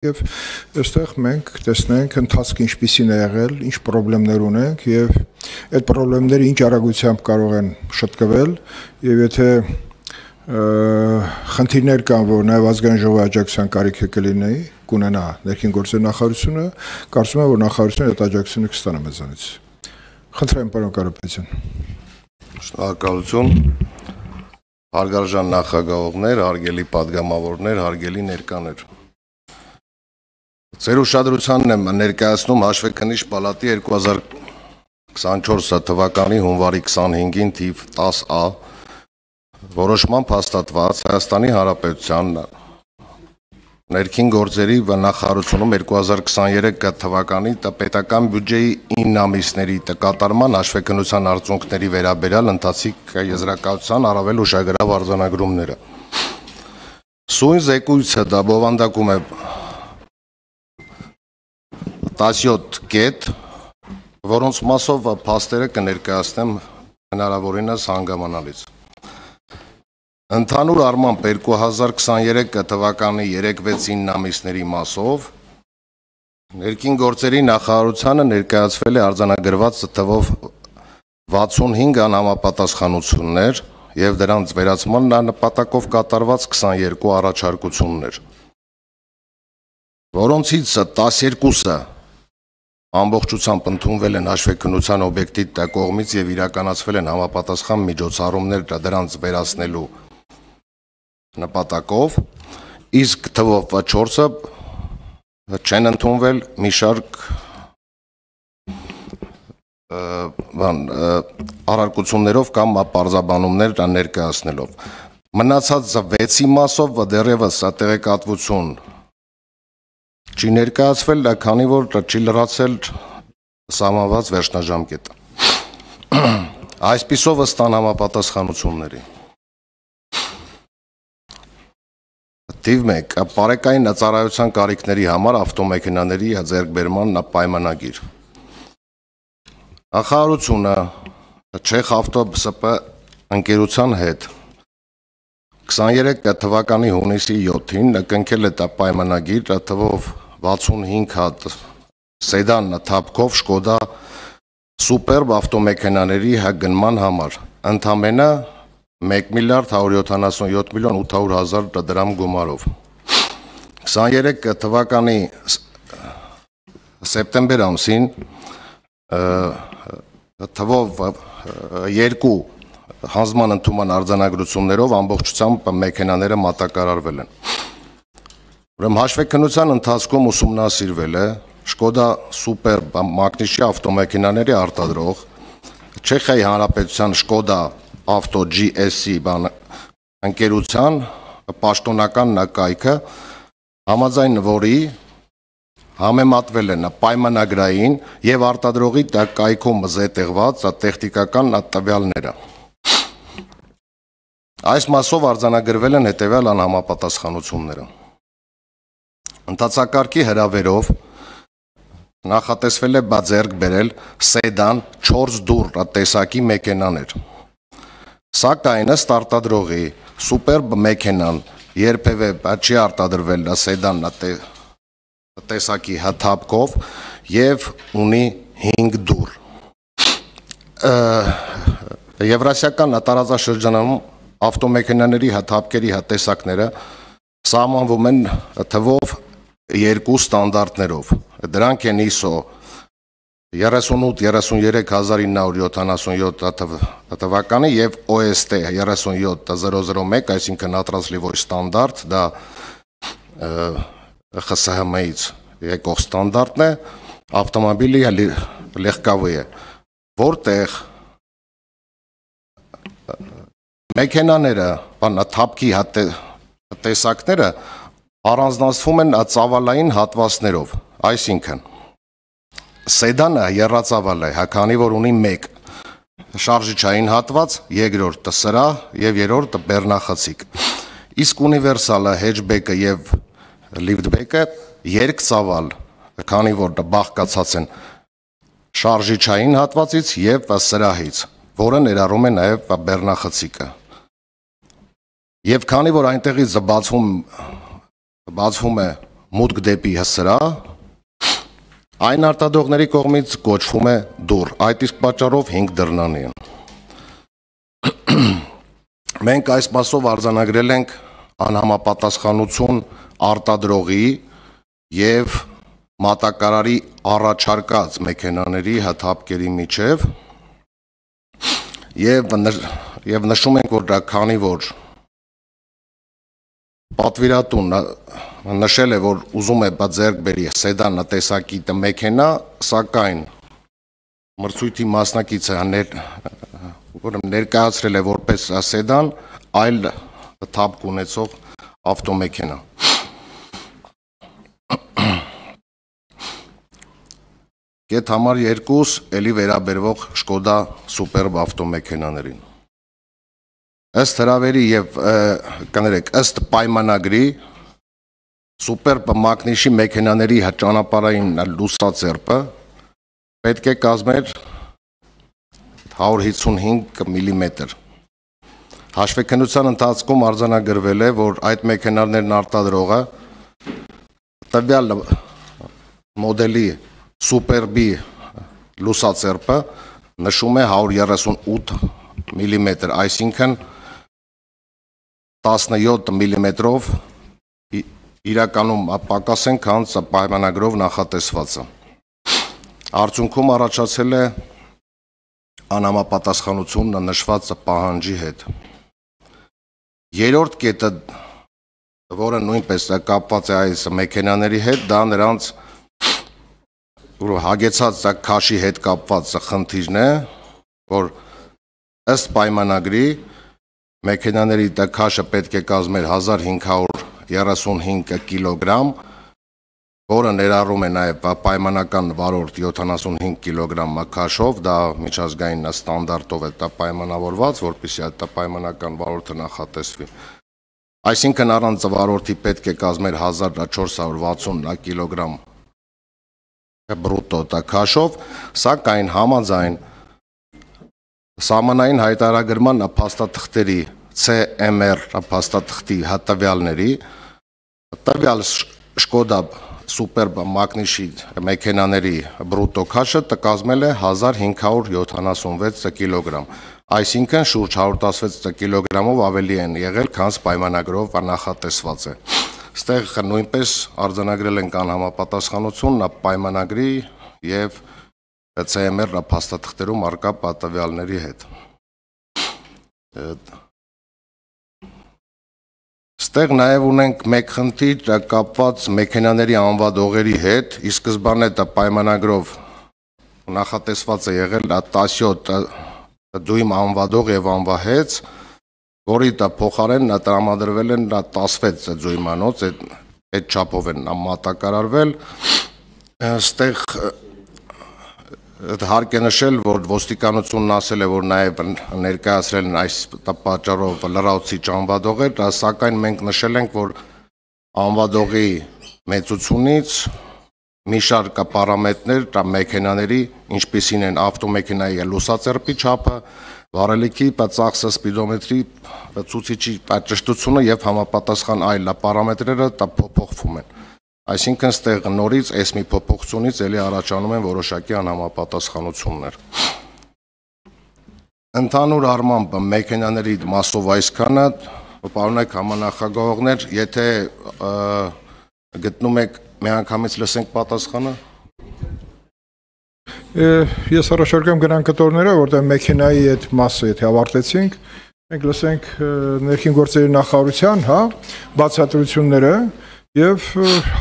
Եվ այստեղ մենք տեսնենք ընթացքը ինչպիսին է եղել, ինչ խնդիրներ ունենք եւ այդ խնդիրները ինչ արագությամբ կարող են շտկվել եւ եթե խնդիրներ կան, որ նաեւ ազգային ժողովի աջակցության կարիքը կլինի, կունենա ներքին գործերի նախարարությունը, կարծում եմ, որ նախարարությունը այդ աջակցությունը կստանա մեզանից։ Խնդրեմ, պարոն Կարապետյան։ Շնորհակալություն։ Հարգարժան նախագահողներ, հարգելի պատգամավորներ, հարգելի ներկաներ։ Ձեր ուշադրությանն եմ ներկայացնում Հաշվեկնիչ պալատի 2024 թվականի հունվարի 25-ին թիվ 10A որոշմամբ հաստատված Հայաստանի Հանրապետության ներքին գործերի նախարարությունում 2023 թվականի պետական բյուջեի 9 ամիսների կատարման հաշվեկնության արդյունքների վերաբերյալ ընթացիկ եզրակացության առավել ուշագրավ արձանագրումները։ Սույն զեկույցը դա բովանդակում է 17 կետ, որոնց մասով փաստերը կներկայացնեմ հնարավորինս հանգամանալից։ Ընդհանուր առմամբ 2023 թվականի 3-6 ամիսների մասով ներքին գործերի նախարարությանը ներկայացվել է արձանագրված թվով 65 անհամապատասխանություններ եւ դրանց վերացման նպատակով կատարված 22 առաջարկություններ, որոնցից 12-ը ամբողջությամբ ընդունվել են հաշվեկնության օբյեկտի կողմից եւ իրականացվել են համապատասխան միջոցառումներ դրանց վերացնելու նպատակով, իսկ թվով 4-ը չեն ընդունվել մի շարք առարկություններով կամ պարզաբանումներ ներկայացնելով։ Մնացած 6-ի մասով դեռևս տեղեկատվություն չի ներկայացվել, քանի որ չի լրացել սահմանված վերջնաժամկետը։ Այսպիսով ըստ համապատասխանությունների։ Թիվ 1. Պարեկային ծառայության կարիքների համար ավտոմեքենաների ձեռքբերման պայմանագիր։ Նախարարությունը Չեխ ավտոՍՊ ընկերության հետ 23 թվականի հունիսի 7-ին կնքել է պայմանագիր թվով 65 հատ սեդան թափքով Շկոդա սուպերբ ավտոմեքենաների գնման համար, ընդամենը 1,177,800,000 դրամ գումարով։ 23 թվականի սեպտեմբեր ամսին թվով 2 հանձնման ընդունման արձանագրություններով ամբողջությամբ մեքենաները մատակարարվել են։ Ուրեմն հաշվեկնության ընթացքում ուսումնասիրվել է Շկոդա սուպերբ մակնիշի ավտոմեքենաների արտադրող Չեխիայի Հանրապետության Շկոդա ավտո GSC ընկերության պաշտոնական կայքը, համաձայն որի համեմատվել են պայմանագրային եւ արտադրողի կայքում զետեղված տեխնիկական տվյալները։ Այս մասով արձանագրվել են հետևյալ անհամապատասխանությունները։ Ընթացակարգի հրավերով նախատեսվել է ձեռք բերել սեդան 4 դուռ տեսակի մեքենաներ։ Սակայն ըստ արտադրողի սուպերբ մեքենան երբևէ չի արտադրվել սեդան տեսակի հաթափքով եւ ունի 5 դուռ։ Եվրասիական տարածաշրջանում ավտոմեքենաների հաթափքերի տեսակները սահմանվում են թվով 2 ստանդարտներով։ Դրանք են ISO 38-33977 թվականի եւ OST 37001, այսինքն Atlas-Livoy ստանդարտ, դա ԽՍՀՄ-ից եկող ստանդարտն է, ավտոմոբիլի լեհկավի է, որտեղ մեքենաները, թափքի տեսակները առանձնացվում են ծավալային հատվածներով, այսինքն սեդանը եռածավալ է, քանի որ ունի 1 շարժիչային հատված, երկրորդը սրահ եւ երրորդը բեռնախցիկ։ Իսկ ունիվերսալը, հեջբեքը եւ լիֆթբեքը երկծավալ, քանի որ բաղկացած են շարժիչային հատվածից եւ սրահից, որը ներառում է նաեւ բեռնախցիկը։ Եվ քանի որ այնտեղից բացվում է մուտք դեպի հսրա, այն արտադրողների կողմից կոչվում է դուռ, այդ իսկ պատճառով 5 դռնանի են։ Մենք այս մասով արձանագրել ենք անհամապատասխանություն արտադրողի եւ մատակարարի առաջարկած մեքենաների հատապկերի միջև եւ նշում ենք, որ դա քանի որ պատվիրատուն նշել է, որ ուզում է ձեռք բերի սեդան տեսակի մեքենա, սակայն մրցույթի մասնակիցը ներկայացրել է որպես սեդան այլ թափք ունեցող ավտոմեքենա։ Կետ համար 2 էլի վերաբերվող Շկոդա Սուպերբ ավտոմեքենաներին։ Ըստ հրավերի եւ կներեք, ըստ պայմանագրի Սուպերբ մակնիշի մեքենաների ճանապարհային լուսաձեռքը պետք է կազմեր 155 մմ։ Հաշվեկնության ընթացքում արձանագրվել է, որ այդ մեքենաներն արտադրողը տվյալ մոդելի Սուպերբի լուսաձեռքը նշում է 138 մմ, այսինքն 17 մմ-ով իրականում պակաս են, քան պայմանագրով նախատեսվածը։ Արդյունքում առաջացել է անհամապատասխանություն նշված պահանջի հետ։ Երրորդ կետը, որը նույնպես կապված է այս մեքենաների հետ, դա նրանց հագեցած քաշի հետ կապված խնդիրն է, որ ըստ պայմանագրի մեքենաների քաշը պետք է կազմեր 1535 կիլոգրամ, որը ներառում է նաև պայմանական վարորդ 75 կիլոգրամ քաշով, դա միջազգային ստանդարտով է պայմանավորված, որպեսզի այդ պայմանական վարորդը նախատեսվի։ Այսինքն առանց վարորդի պետք է կազմեր 1460 կիլոգրամ բրուտո քաշով, սակայն համաձայն սահմանային հայտարարագրման փաստաթղթերի CMR փաստաթղթի հատավյալների տվյալ Շկոդա Սուպերբ մակնիշի մեքենաների բրուտո քաշը կազմել է 1576 կիլոգրամ, այսինքն շուրջ 116 կիլոգրամով ավելի են եղել, քան պայմանագրով նախատեսված է։ Ստեղ նույնպես արձանագրել ենք անհամապատասխանություն պայմանագրի եւ CMR փաստաթղթերում առկա պատվյալների հետ։ Ստեղ նաև ունենք մեկ խնդիր կապված մեքենաների անվադողերի հետ, ի սկզբանե դա պայմանագրով նախատեսված է եղել 17 դույմ անվադող եւ անվահեց, որի փոխարեն տրամադրվել են 16 ձույմանոց, այդ չափով են մատակարարվել։ Ստեղ հարկ է նշել, որ ոստիկանությունն ասել է, որ նաև ներկայացրել են այս պատճառով լրացուցիչ անվադողեր, սակայն մենք նշել ենք, որ անվադողի մեծությունից մի շարք պարամետրներ մեքենաների, ինչպիսին են ավտոմեքենայի լուսաձեռքի չափը, վարելիքի ծախսը, սպիդոմետրի ցուցիչի ճշտությունը եւ համապատասխան այլ պարամետրերը փոփոխվում են։ Այսինքն ստեղ նորից այս մի փոփոխությունից ելի առաջանում են որոշակի անհամապատասխանություններ։ Ընդհանուր առմամբ մեքենաների մասով այսքանը, պարոնայք համանախագահողներ, եթե գտնում եք միանգամից լսենք պատասխանը։ Ես առաջարկեմ գնանք կտորները, որտեղ մեքենայի այդ մասը եթե ավարտեցինք, մենք լսենք ներքին գործերի նախարարության, բացատրությունները եւ